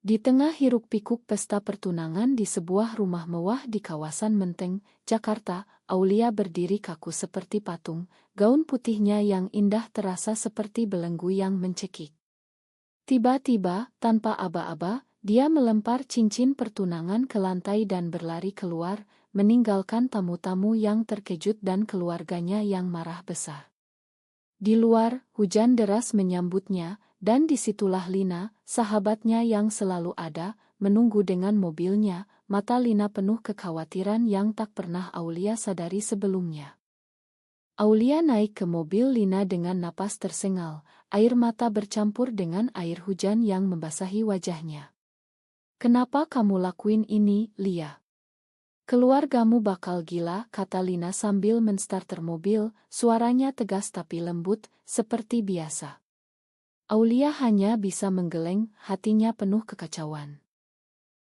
Di tengah hiruk-pikuk pesta pertunangan di sebuah rumah mewah di kawasan Menteng, Jakarta, Aulia berdiri kaku seperti patung, gaun putihnya yang indah terasa seperti belenggu yang mencekik. Tiba-tiba, tanpa aba-aba, dia melempar cincin pertunangan ke lantai dan berlari keluar, meninggalkan tamu-tamu yang terkejut dan keluarganya yang marah besar. Di luar, hujan deras menyambutnya, dan disitulah Lina, sahabatnya yang selalu ada, menunggu dengan mobilnya, mata Lina penuh kekhawatiran yang tak pernah Aulia sadari sebelumnya. Aulia naik ke mobil Lina dengan napas tersengal, air mata bercampur dengan air hujan yang membasahi wajahnya. "Kenapa kamu lakuin ini, Lia? Keluargamu bakal gila," kata Lina sambil menstarter mobil, suaranya tegas tapi lembut, seperti biasa. Aulia hanya bisa menggeleng, hatinya penuh kekacauan.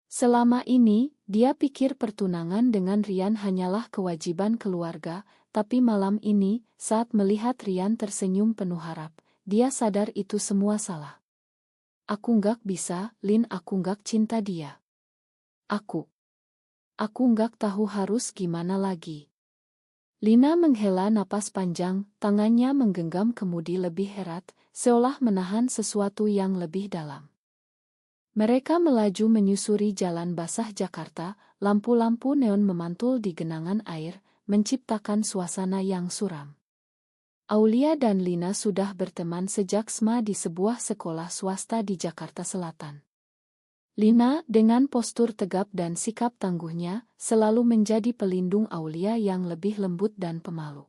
Selama ini, dia pikir pertunangan dengan Rian hanyalah kewajiban keluarga, tapi malam ini, saat melihat Rian tersenyum penuh harap, dia sadar itu semua salah. "Aku nggak bisa, Lin, aku nggak cinta dia. Aku nggak tahu harus gimana lagi." Lina menghela napas panjang, tangannya menggenggam kemudi lebih erat, seolah menahan sesuatu yang lebih dalam. Mereka melaju menyusuri jalan basah Jakarta, lampu-lampu neon memantul di genangan air, menciptakan suasana yang suram. Aulia dan Lina sudah berteman sejak SMA di sebuah sekolah swasta di Jakarta Selatan. Lina, dengan postur tegap dan sikap tangguhnya, selalu menjadi pelindung Aulia yang lebih lembut dan pemalu.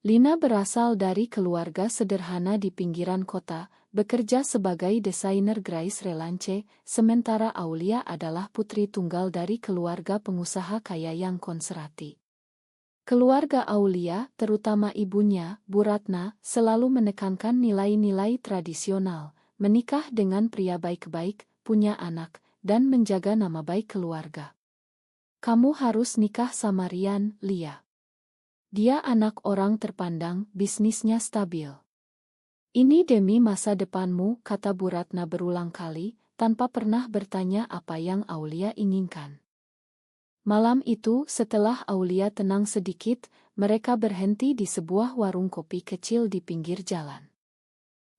Lina berasal dari keluarga sederhana di pinggiran kota, bekerja sebagai desainer Grace Relance, sementara Aulia adalah putri tunggal dari keluarga pengusaha kaya yang konservatif. Keluarga Aulia, terutama ibunya, Bu Ratna, selalu menekankan nilai-nilai tradisional, menikah dengan pria baik-baik, punya anak, dan menjaga nama baik keluarga. "Kamu harus nikah sama Rian, Lia. Dia anak orang terpandang, bisnisnya stabil. Ini demi masa depanmu," kata Bu Ratna berulang kali, tanpa pernah bertanya apa yang Aulia inginkan. Malam itu, setelah Aulia tenang sedikit, mereka berhenti di sebuah warung kopi kecil di pinggir jalan.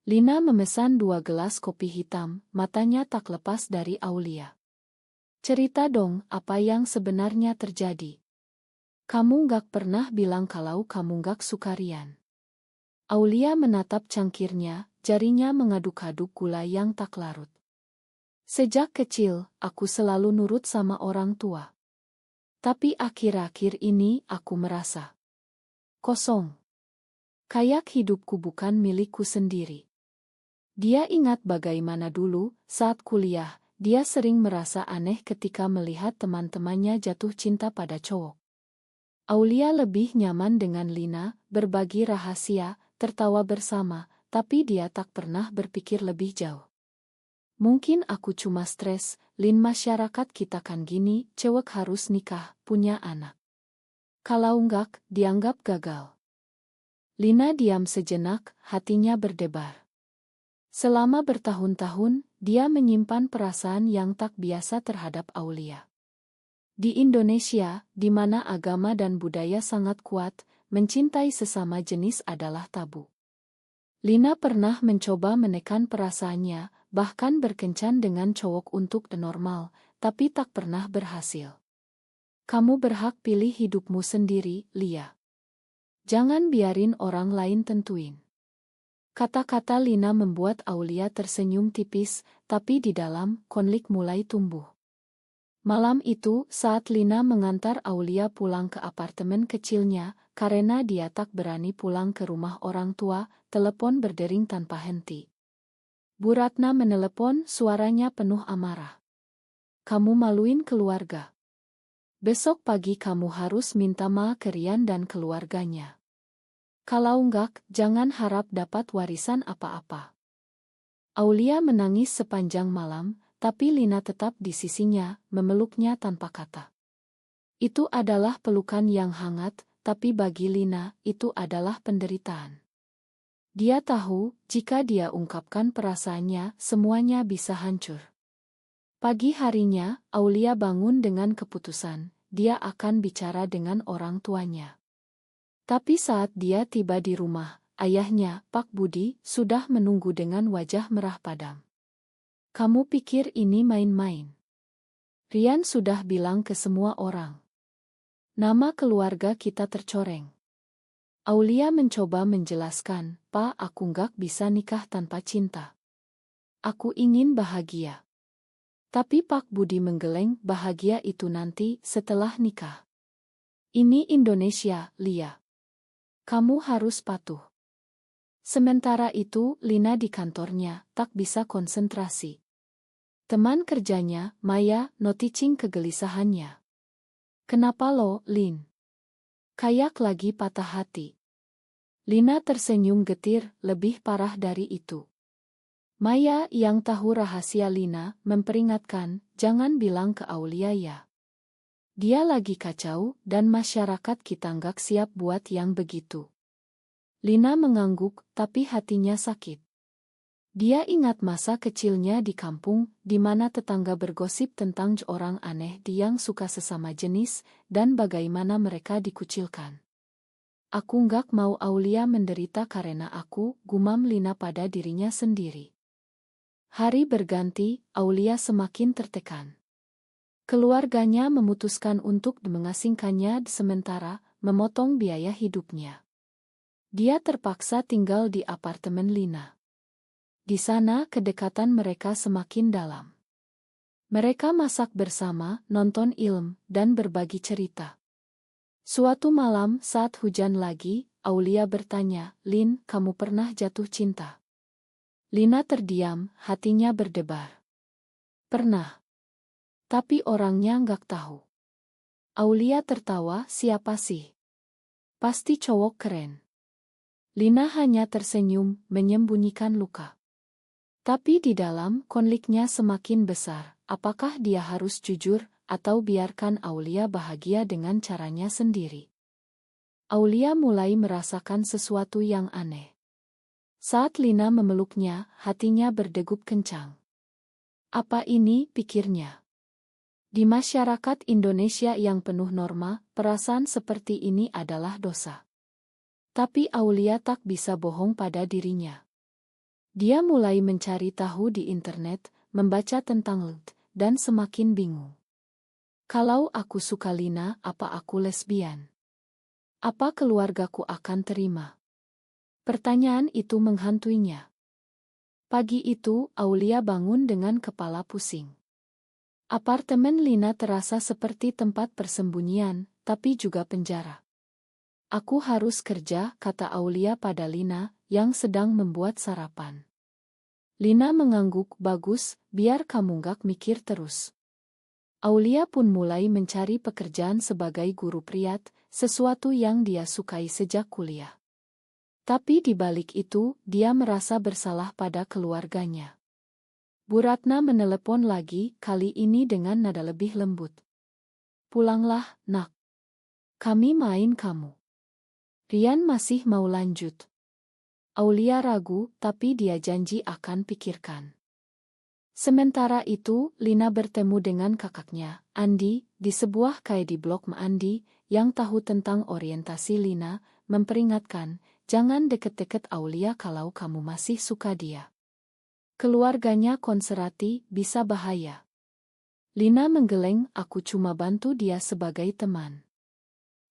Lina memesan 2 gelas kopi hitam, matanya tak lepas dari Aulia. "Cerita dong, apa yang sebenarnya terjadi? Kamu gak pernah bilang kalau kamu gak suka Rian." Aulia menatap cangkirnya, jarinya mengaduk-aduk gula yang tak larut. "Sejak kecil, aku selalu nurut sama orang tua. Tapi akhir-akhir ini aku merasa kosong. Kayak hidupku bukan milikku sendiri." Dia ingat bagaimana dulu, saat kuliah, dia sering merasa aneh ketika melihat teman-temannya jatuh cinta pada cowok. Aulia lebih nyaman dengan Lina, berbagi rahasia, tertawa bersama, tapi dia tak pernah berpikir lebih jauh. "Mungkin aku cuma stres, Lin, masyarakat kita kan gini, cewek harus nikah, punya anak. Kalau enggak, dianggap gagal." Lina diam sejenak, hatinya berdebar. Selama bertahun-tahun, dia menyimpan perasaan yang tak biasa terhadap Aulia. Di Indonesia, di mana agama dan budaya sangat kuat, mencintai sesama jenis adalah tabu. Lina pernah mencoba menekan perasaannya, bahkan berkencan dengan cowok untuk normal, tapi tak pernah berhasil. "Kamu berhak pilih hidupmu sendiri, Lia. Jangan biarin orang lain tentuin." Kata-kata Lina membuat Aulia tersenyum tipis, tapi di dalam, konflik mulai tumbuh. Malam itu, saat Lina mengantar Aulia pulang ke apartemen kecilnya, karena dia tak berani pulang ke rumah orang tua, telepon berdering tanpa henti. Bu Ratna menelepon, suaranya penuh amarah. "Kamu maluin keluarga. Besok pagi kamu harus minta maaf ke Rian dan keluarganya. Kalau enggak, jangan harap dapat warisan apa-apa." Aulia menangis sepanjang malam, tapi Lina tetap di sisinya, memeluknya tanpa kata. Itu adalah pelukan yang hangat, tapi bagi Lina, itu adalah penderitaan. Dia tahu, jika dia ungkapkan perasaannya, semuanya bisa hancur. Pagi harinya, Aulia bangun dengan keputusan, dia akan bicara dengan orang tuanya. Tapi saat dia tiba di rumah, ayahnya, Pak Budi, sudah menunggu dengan wajah merah padam. Kamu pikir ini main-main? Rian sudah bilang ke semua orang. Nama keluarga kita tercoreng. Aulia mencoba menjelaskan, Pak, aku nggak bisa nikah tanpa cinta. Aku ingin bahagia. Tapi Pak Budi menggeleng, bahagia itu nanti setelah nikah. Ini Indonesia, Lia. Kamu harus patuh. Sementara itu, Lina di kantornya tak bisa konsentrasi. Teman kerjanya, Maya, noticing kegelisahannya. Kenapa lo, Lin? Kayak lagi patah hati. Lina tersenyum getir, lebih parah dari itu. Maya yang tahu rahasia Lina memperingatkan, jangan bilang ke Aulia ya. Dia lagi kacau dan masyarakat kita nggak siap buat yang begitu. Lina mengangguk, tapi hatinya sakit. Dia ingat masa kecilnya di kampung, di mana tetangga bergosip tentang orang aneh yang suka sesama jenis, dan bagaimana mereka dikucilkan. Aku nggak mau Aulia menderita karena aku, gumam Lina pada dirinya sendiri. Hari berganti, Aulia semakin tertekan. Keluarganya memutuskan untuk mengasingkannya sementara, memotong biaya hidupnya. Dia terpaksa tinggal di apartemen Lina. Di sana kedekatan mereka semakin dalam. Mereka masak bersama, nonton film, dan berbagi cerita. Suatu malam saat hujan lagi, Aulia bertanya, Lin, kamu pernah jatuh cinta? Lina terdiam, hatinya berdebar. Pernah. Tapi orangnya nggak tahu. Aulia tertawa, siapa sih? Pasti cowok keren. Lina hanya tersenyum, menyembunyikan luka. Tapi di dalam, konfliknya semakin besar. Apakah dia harus jujur, atau biarkan Aulia bahagia dengan caranya sendiri? Aulia mulai merasakan sesuatu yang aneh. Saat Lina memeluknya, hatinya berdegup kencang. Apa ini, pikirnya? Di masyarakat Indonesia yang penuh norma, perasaan seperti ini adalah dosa. Tapi Aulia tak bisa bohong pada dirinya. Dia mulai mencari tahu di internet, membaca tentang LT, dan semakin bingung. Kalau aku suka Lina, apa aku lesbian? Apa keluargaku akan terima? Pertanyaan itu menghantuinya. Pagi itu, Aulia bangun dengan kepala pusing. Apartemen Lina terasa seperti tempat persembunyian, tapi juga penjara. Aku harus kerja, kata Aulia pada Lina, yang sedang membuat sarapan. Lina mengangguk, bagus, biar kamu gak mikir terus. Aulia pun mulai mencari pekerjaan sebagai guru priat, sesuatu yang dia sukai sejak kuliah. Tapi di balik itu, dia merasa bersalah pada keluarganya. Bu Ratna menelepon lagi, kali ini dengan nada lebih lembut. Pulanglah, nak. Kami main kamu. Rian masih mau lanjut. Aulia ragu, tapi dia janji akan pikirkan. Sementara itu, Lina bertemu dengan kakaknya, Andi, di sebuah cafe di blok Andi, yang tahu tentang orientasi Lina, memperingatkan, jangan deket-deket Aulia kalau kamu masih suka dia. Keluarganya konservatif, bisa bahaya. Lina menggeleng, aku cuma bantu dia sebagai teman.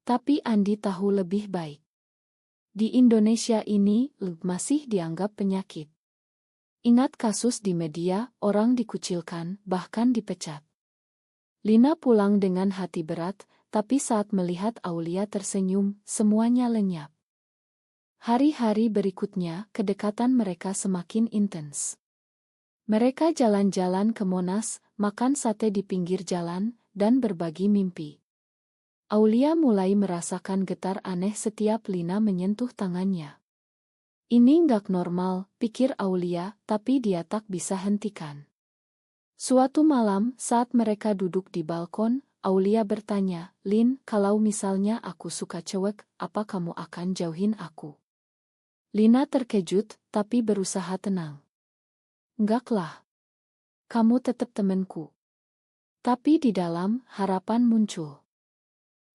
Tapi Andi tahu lebih baik. Di Indonesia ini, masih dianggap penyakit. Ingat kasus di media, orang dikucilkan, bahkan dipecat. Lina pulang dengan hati berat, tapi saat melihat Aulia tersenyum, semuanya lenyap. Hari-hari berikutnya, kedekatan mereka semakin intens. Mereka jalan-jalan ke Monas, makan sate di pinggir jalan, dan berbagi mimpi. Aulia mulai merasakan getar aneh setiap Lina menyentuh tangannya. Ini nggak normal, pikir Aulia, tapi dia tak bisa hentikan. Suatu malam, saat mereka duduk di balkon, Aulia bertanya, Lin, kalau misalnya aku suka cewek, apa kamu akan jauhin aku? Lina terkejut, tapi berusaha tenang. Enggaklah. Kamu tetap temanku. Tapi di dalam, harapan muncul.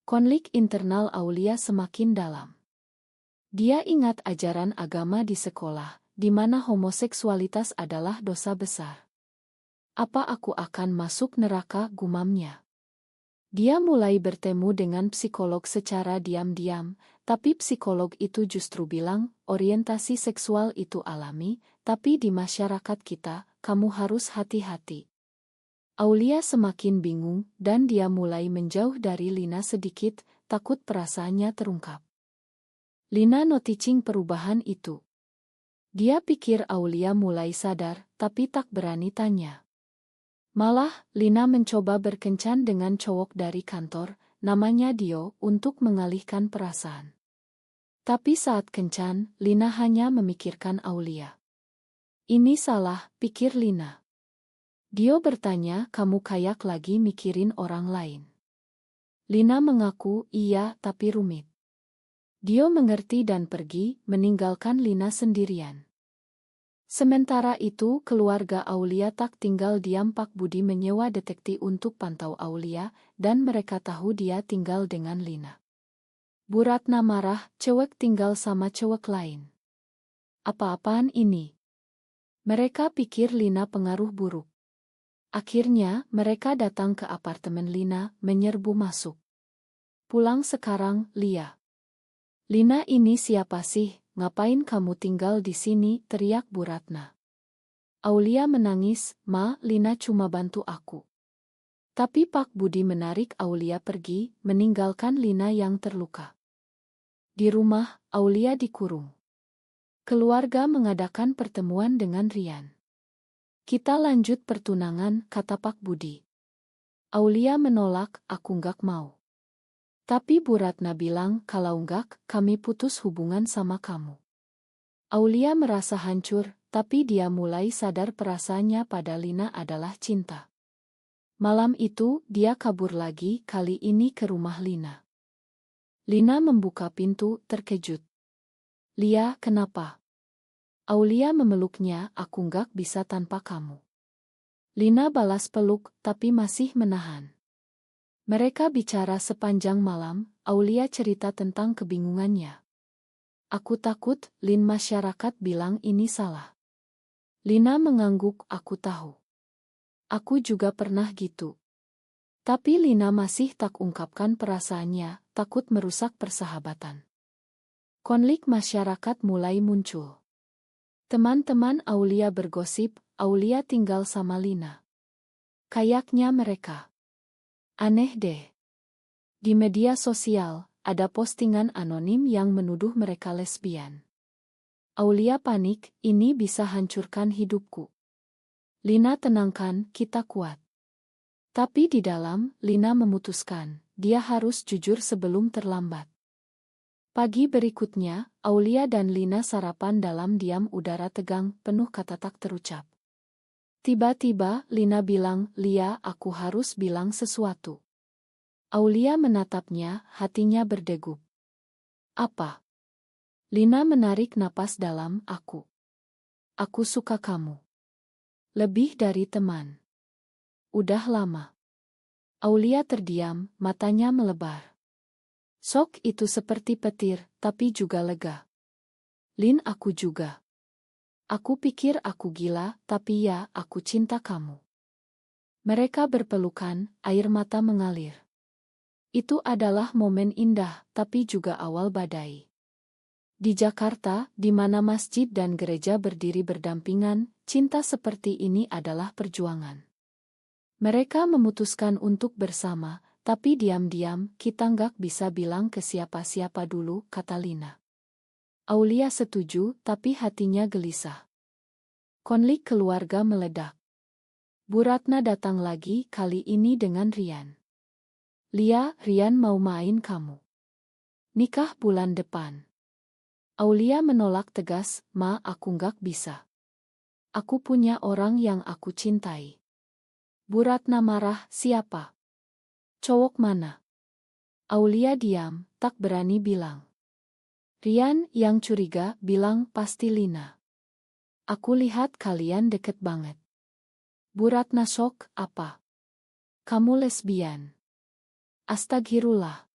Konflik internal Aulia semakin dalam. Dia ingat ajaran agama di sekolah, di mana homoseksualitas adalah dosa besar. Apa aku akan masuk neraka, gumamnya. Dia mulai bertemu dengan psikolog secara diam-diam, tapi psikolog itu justru bilang, orientasi seksual itu alami, tapi di masyarakat kita, kamu harus hati-hati. Aulia semakin bingung, dan dia mulai menjauh dari Lina sedikit, takut perasaannya terungkap. Lina noticing perubahan itu. Dia pikir Aulia mulai sadar, tapi tak berani tanya. Malah, Lina mencoba berkencan dengan cowok dari kantor, namanya Dio, untuk mengalihkan perasaan. Tapi saat kencan, Lina hanya memikirkan Aulia. Ini salah, pikir Lina. Dio bertanya, kamu kayak lagi mikirin orang lain. Lina mengaku, iya, tapi rumit. Dio mengerti dan pergi, meninggalkan Lina sendirian. Sementara itu, keluarga Aulia tak tinggal diam. Pak Budi menyewa detektif untuk pantau Aulia, dan mereka tahu dia tinggal dengan Lina. Bu Ratna marah, cewek tinggal sama cewek lain. Apa-apaan ini? Mereka pikir Lina pengaruh buruk. Akhirnya, mereka datang ke apartemen Lina, menyerbu masuk. Pulang sekarang, Lia. Lina, ini siapa sih? Ngapain kamu tinggal di sini? Teriak Bu Ratna. Aulia menangis, Ma, Lina cuma bantu aku. Tapi Pak Budi menarik Aulia pergi, meninggalkan Lina yang terluka. Di rumah, Aulia dikurung. Keluarga mengadakan pertemuan dengan Rian. Kita lanjut pertunangan, kata Pak Budi. Aulia menolak, aku nggak mau. Tapi Bu Ratna bilang, kalau enggak, kami putus hubungan sama kamu. Aulia merasa hancur, tapi dia mulai sadar perasaannya pada Lina adalah cinta. Malam itu, dia kabur lagi, kali ini ke rumah Lina. Lina membuka pintu, terkejut. Lia, kenapa? Aulia memeluknya, aku enggak bisa tanpa kamu. Lina balas peluk, tapi masih menahan. Mereka bicara sepanjang malam, Aulia cerita tentang kebingungannya. Aku takut, Lin, masyarakat bilang ini salah. Lina mengangguk, aku tahu. Aku juga pernah gitu. Tapi Lina masih tak ungkapkan perasaannya, takut merusak persahabatan. Konflik masyarakat mulai muncul. Teman-teman Aulia bergosip, Aulia tinggal sama Lina. Kayaknya mereka. Aneh deh. Di media sosial, ada postingan anonim yang menuduh mereka lesbian. Aulia panik, ini bisa hancurkan hidupku. Lina, tenangkan, kita kuat. Tapi di dalam, Lina memutuskan, dia harus jujur sebelum terlambat. Pagi berikutnya, Aulia dan Lina sarapan dalam diam, udara tegang, penuh kata tak terucap. Tiba-tiba, Lina bilang, Lia, aku harus bilang sesuatu. Aulia menatapnya, hatinya berdegup. Apa? Lina menarik napas dalam, aku. Aku suka kamu. Lebih dari teman. Udah lama. Aulia terdiam, matanya melebar. Sok itu seperti petir, tapi juga lega. Lin, aku juga. Aku pikir aku gila, tapi ya, aku cinta kamu. Mereka berpelukan, air mata mengalir. Itu adalah momen indah, tapi juga awal badai. Di Jakarta, di mana masjid dan gereja berdiri berdampingan, cinta seperti ini adalah perjuangan. Mereka memutuskan untuk bersama, tapi diam-diam, kita nggak bisa bilang ke siapa-siapa dulu, kata Lina. Aulia setuju, tapi hatinya gelisah. Konflik keluarga meledak. Bu Ratna datang lagi, kali ini dengan Rian. Lia, Rian mau main kamu. Nikah bulan depan. Aulia menolak tegas, Ma, aku nggak bisa. Aku punya orang yang aku cintai. Bu Ratna marah, siapa? Cowok mana? Aulia diam, tak berani bilang. Rian yang curiga bilang, pasti Lina. Aku lihat kalian deket banget. Bu Ratna shock, apa? Kamu lesbian. Astagfirullah.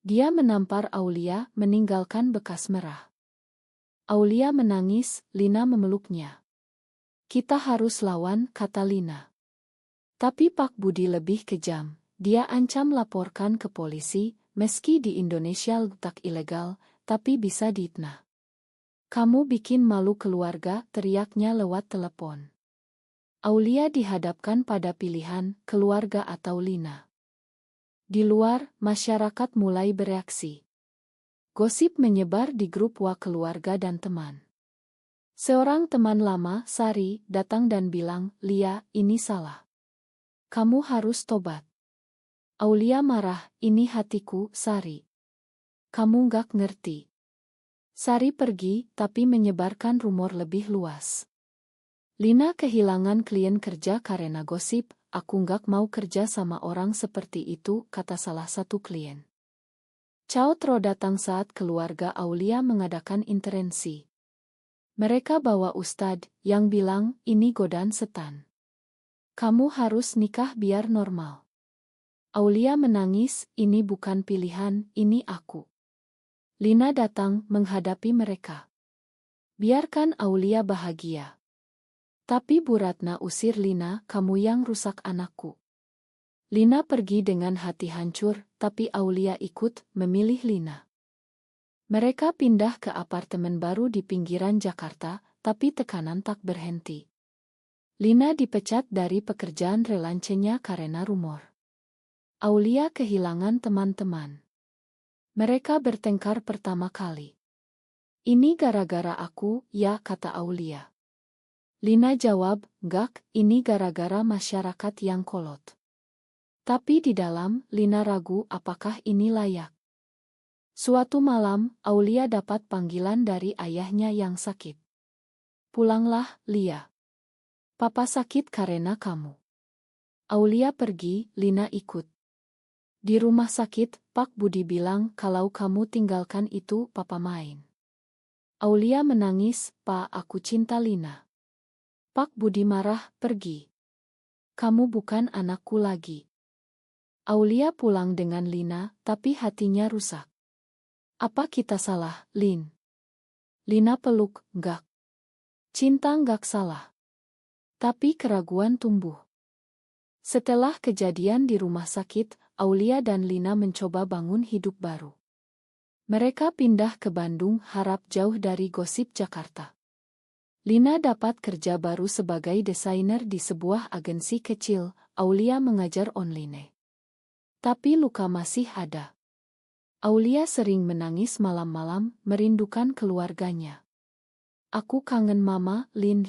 Dia menampar Aulia meninggalkan bekas merah. Aulia menangis, Lina memeluknya. Kita harus lawan, kata Lina. Tapi Pak Budi lebih kejam. Dia ancam laporkan ke polisi, meski di Indonesia letak ilegal, tapi bisa diitnah. Kamu bikin malu keluarga, teriaknya lewat telepon. Aulia dihadapkan pada pilihan, keluarga atau Lina. Di luar, masyarakat mulai bereaksi. Gosip menyebar di grup WA keluarga dan teman. Seorang teman lama, Sari, datang dan bilang, Lia, ini salah. Kamu harus tobat. Aulia marah, ini hatiku, Sari. Kamu gak ngerti. Sari pergi, tapi menyebarkan rumor lebih luas. Lina kehilangan klien kerja karena gosip, aku gak mau kerja sama orang seperti itu, kata salah satu klien. Cao Tro datang saat keluarga Aulia mengadakan intervensi. Mereka bawa ustadz, yang bilang, ini godaan setan. Kamu harus nikah biar normal. Aulia menangis, ini bukan pilihan, ini aku. Lina datang menghadapi mereka. Biarkan Aulia bahagia. Tapi Bu Ratna usir Lina, kamu yang rusak anakku. Lina pergi dengan hati hancur, tapi Aulia ikut, memilih Lina. Mereka pindah ke apartemen baru di pinggiran Jakarta, tapi tekanan tak berhenti. Lina dipecat dari pekerjaan relancenya karena rumor. Aulia kehilangan teman-teman. Mereka bertengkar pertama kali. Ini gara-gara aku, ya, kata Aulia. Lina jawab, enggak, ini gara-gara masyarakat yang kolot. Tapi di dalam, Lina ragu apakah ini layak. Suatu malam, Aulia dapat panggilan dari ayahnya yang sakit. Pulanglah, Lia. Papa sakit karena kamu. Aulia pergi, Lina ikut. Di rumah sakit, Pak Budi bilang kalau kamu tinggalkan itu, Papa main. Aulia menangis, Pak, aku cinta Lina. Pak Budi marah, pergi. Kamu bukan anakku lagi. Aulia pulang dengan Lina, tapi hatinya rusak. Apa kita salah, Lin? Lina peluk, enggak. Cinta enggak salah. Tapi keraguan tumbuh. Setelah kejadian di rumah sakit, Aulia dan Lina mencoba bangun hidup baru. Mereka pindah ke Bandung, harap jauh dari gosip Jakarta. Lina dapat kerja baru sebagai desainer di sebuah agensi kecil, Aulia mengajar online. Tapi luka masih ada. Aulia sering menangis malam-malam, merindukan keluarganya. Aku kangen Mama, Lin.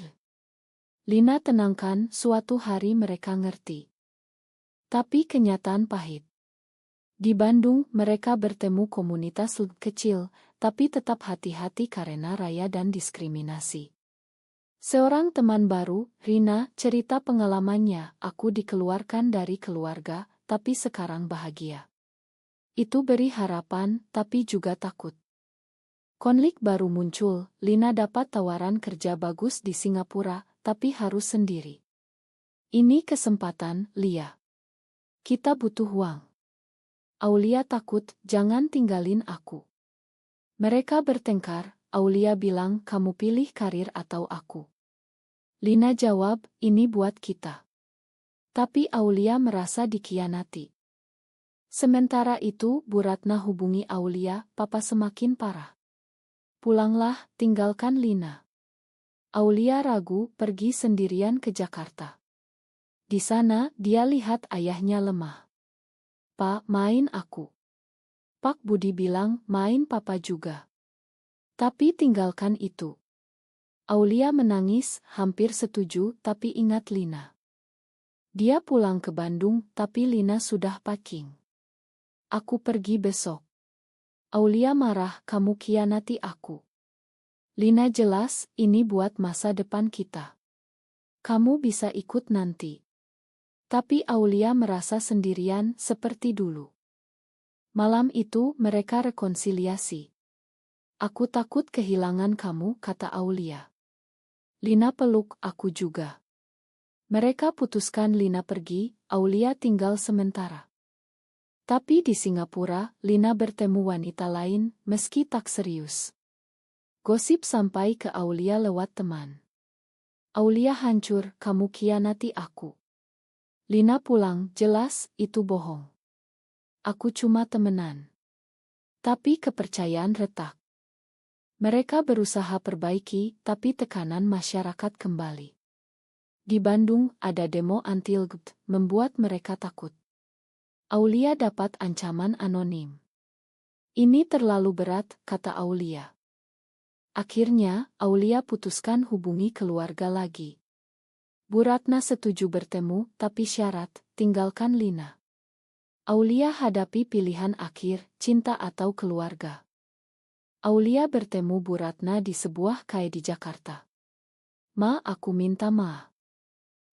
Lina tenangkan, suatu hari mereka ngerti. Tapi kenyataan pahit. Di Bandung, mereka bertemu komunitas kecil, tapi tetap hati-hati karena raya dan diskriminasi. Seorang teman baru, Rina, cerita pengalamannya, aku dikeluarkan dari keluarga, tapi sekarang bahagia. Itu beri harapan, tapi juga takut. Konflik baru muncul, Lina dapat tawaran kerja bagus di Singapura, tapi harus sendiri. Ini kesempatan, Lia. Kita butuh uang. Aulia takut, jangan tinggalin aku. Mereka bertengkar, Aulia bilang kamu pilih karir atau aku. Lina jawab, ini buat kita. Tapi Aulia merasa dikhianati. Sementara itu, Bu Ratna hubungi Aulia, papa semakin parah. Pulanglah, tinggalkan Lina. Aulia ragu, pergi sendirian ke Jakarta. Di sana, dia lihat ayahnya lemah. Pak, main aku. Pak Budi bilang, main papa juga. Tapi tinggalkan itu. Aulia menangis, hampir setuju, tapi ingat Lina. Dia pulang ke Bandung, tapi Lina sudah packing. Aku pergi besok. Aulia marah, kamu khianati aku. Lina jelas, ini buat masa depan kita. Kamu bisa ikut nanti. Tapi Aulia merasa sendirian seperti dulu. Malam itu mereka rekonsiliasi. Aku takut kehilangan kamu, kata Aulia. Lina peluk, aku juga. Mereka putuskan Lina pergi, Aulia tinggal sementara. Tapi di Singapura, Lina bertemu wanita lain, meski tak serius. Gosip sampai ke Aulia lewat teman. Aulia hancur, kamu khianati aku. Lina pulang, jelas, itu bohong. Aku cuma temenan. Tapi kepercayaan retak. Mereka berusaha perbaiki, tapi tekanan masyarakat kembali. Di Bandung, ada demo anti-LGBT, membuat mereka takut. Aulia dapat ancaman anonim. Ini terlalu berat, kata Aulia. Akhirnya, Aulia putuskan hubungi keluarga lagi. Bu Ratna setuju bertemu, tapi syarat, tinggalkan Lina. Aulia hadapi pilihan akhir, cinta atau keluarga. Aulia bertemu Bu Ratna di sebuah cafe di Jakarta. Ma, aku minta maaf.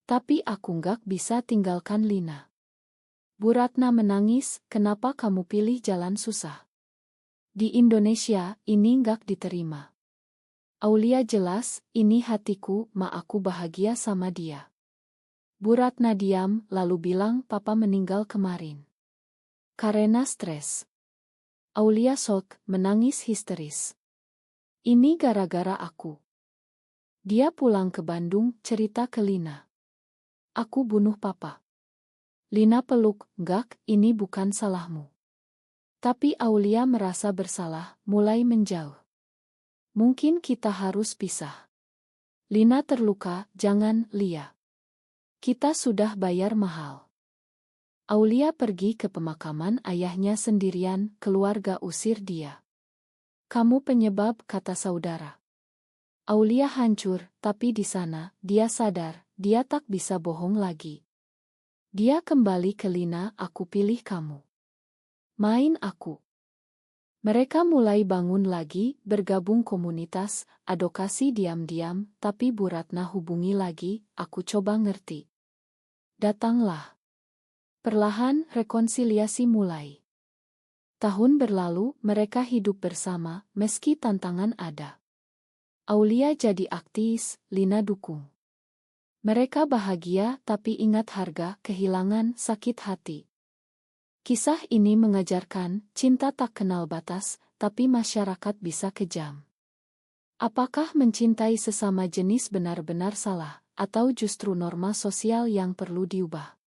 Tapi aku nggak bisa tinggalkan Lina. Bu Ratna menangis, kenapa kamu pilih jalan susah? Di Indonesia, ini nggak diterima. Aulia jelas, ini hatiku, ma aku bahagia sama dia. Bu Ratna diam, lalu bilang papa meninggal kemarin. Karena stres. Aulia shock, menangis histeris. Ini gara-gara aku. Dia pulang ke Bandung, cerita ke Lina. Aku bunuh papa. Lina peluk, enggak, ini bukan salahmu. Tapi Aulia merasa bersalah, mulai menjauh. Mungkin kita harus pisah. Lina terluka, jangan, Lia. Kita sudah bayar mahal. Aulia pergi ke pemakaman ayahnya sendirian, keluarga usir dia. Kamu penyebab, kata saudara. Aulia hancur, tapi di sana, dia sadar, dia tak bisa bohong lagi. Dia kembali ke Lina, aku pilih kamu. Main aku. Mereka mulai bangun lagi, bergabung komunitas, advokasi diam-diam, tapi Bu Ratna hubungi lagi, aku coba ngerti. Datanglah. Perlahan, rekonsiliasi mulai. Tahun berlalu, mereka hidup bersama, meski tantangan ada. Aulia jadi aktivis, Lina dukung. Mereka bahagia, tapi ingat harga, kehilangan, sakit hati. Kisah ini mengajarkan, cinta tak kenal batas, tapi masyarakat bisa kejam. Apakah mencintai sesama jenis benar-benar salah, atau justru norma sosial yang perlu diubah?